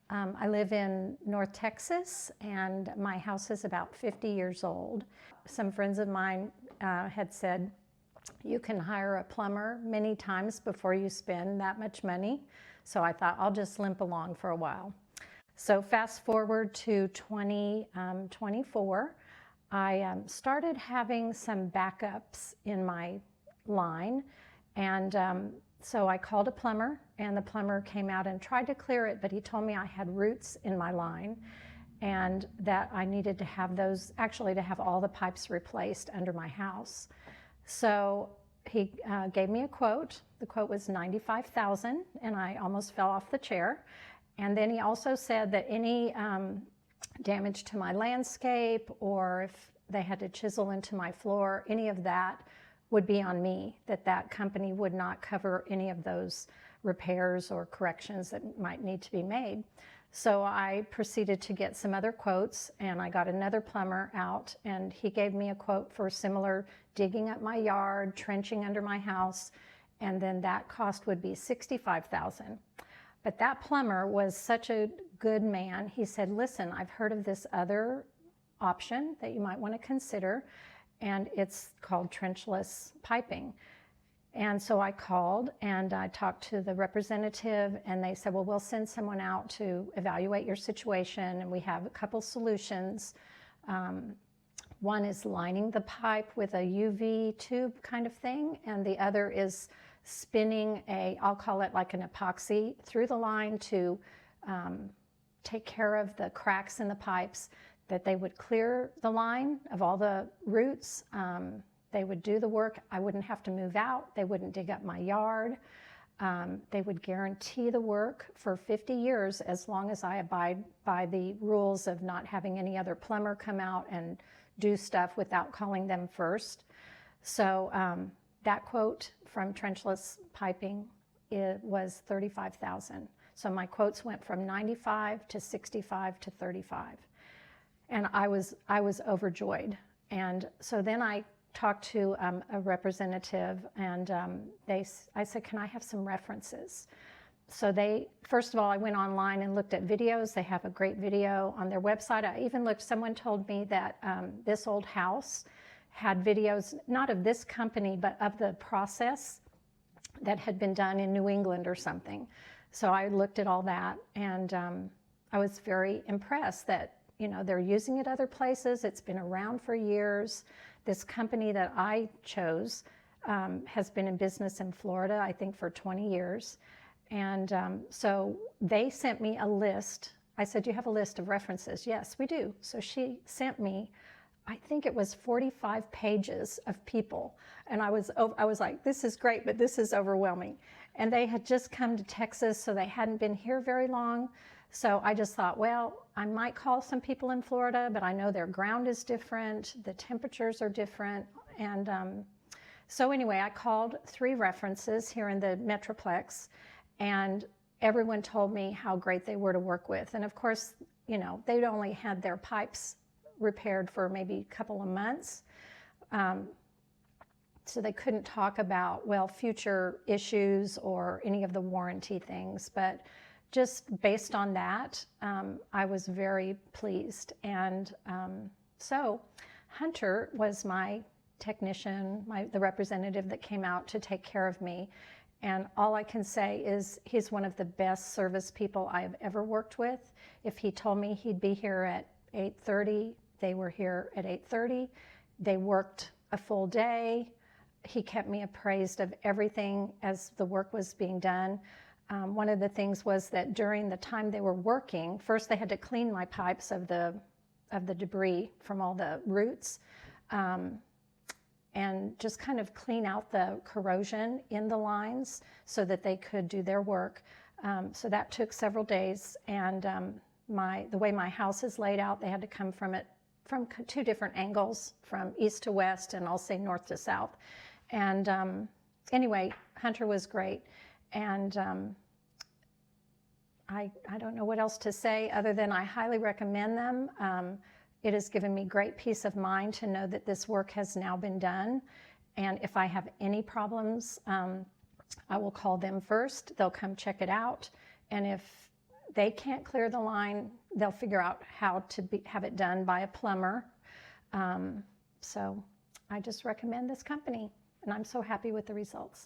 I live in North Texas, and my house is about 50 years old. Some friends of mine had said, you can hire a plumber many times before you spend that much money. So I thought, I'll just limp along for a while. So fast forward to 2024, I started having some backups in my line, and so I called a plumber, and the plumber came out and tried to clear it, but he told me I had roots in my line and that I needed to have those, actually to have all the pipes replaced under my house. So he gave me a quote. The quote was $95,000, and I almost fell off the chair. And then he also said that any damage to my landscape, or if they had to chisel into my floor, any of that would be on me, that company would not cover any of those repairs or corrections that might need to be made. So I proceeded to get some other quotes, and I got another plumber out, and he gave me a quote for similar digging up my yard, trenching under my house, and then that cost would be $65,000. But that plumber was such a good man. He said, listen, I've heard of this other option that you might want to consider, and it's called Trenchless piping. And so I called and I talked to the representative, and they said, well, we'll send someone out to evaluate your situation, and we have a couple solutions. One is lining the pipe with a UV tube kind of thing, and the other is spinning I'll call it like an epoxy through the line to take care of the cracks in the pipes, that they would clear the line of all the roots. They would do the work. I wouldn't have to move out. They wouldn't dig up my yard. They would guarantee the work for 50 years as long as I abide by the rules of not having any other plumber come out and do stuff without calling them first. So that quote from Trenchless Piping, it was $35,000. So my quotes went from 95 to 65 to 35. And I was overjoyed. And so then I talked to a representative, and I said, can I have some references? So first of all, I went online and looked at videos. They have a great video on their website. I even looked, someone told me that this old house had videos, not of this company, but of the process that had been done in New England or something. So I looked at all that, and I was very impressed that, they're using it other places. It's been around for years. This company that I chose has been in business in Florida, I think, for 20 years. And so they sent me a list. I said, do you have a list of references? Yes, we do. So she sent me, I think it was 45 pages of people. And I was like, this is great, but this is overwhelming. And they had just come to Texas, so they hadn't been here very long. So I just thought, well, I might call some people in Florida, but I know their ground is different, the temperatures are different. And so anyway, I called 3 references here in the Metroplex, and everyone told me how great they were to work with. And of course, they'd only had their pipes repaired for maybe a couple of months. So they couldn't talk about, future issues or any of the warranty things. But just based on that, I was very pleased. And so Hunter was my technician, the representative that came out to take care of me. And all I can say is he's one of the best service people I've ever worked with. If he told me he'd be here at 8:30, they were here at 8:30. They worked a full day. He kept me appraised of everything as the work was being done. One of the things was that during the time they were working, first they had to clean my pipes of the debris from all the roots, and just kind of clean out the corrosion in the lines so that they could do their work. So that took several days, and the way my house is laid out, they had to come from 2 different angles, from east to west, and I'll say north to south. And anyway, Hunter was great. And I don't know what else to say other than I highly recommend them. It has given me great peace of mind to know that this work has now been done. And if I have any problems, I will call them first. They'll come check it out. And if they can't clear the line, they'll figure out how to have it done by a plumber. So I just recommend this company, and I'm so happy with the results.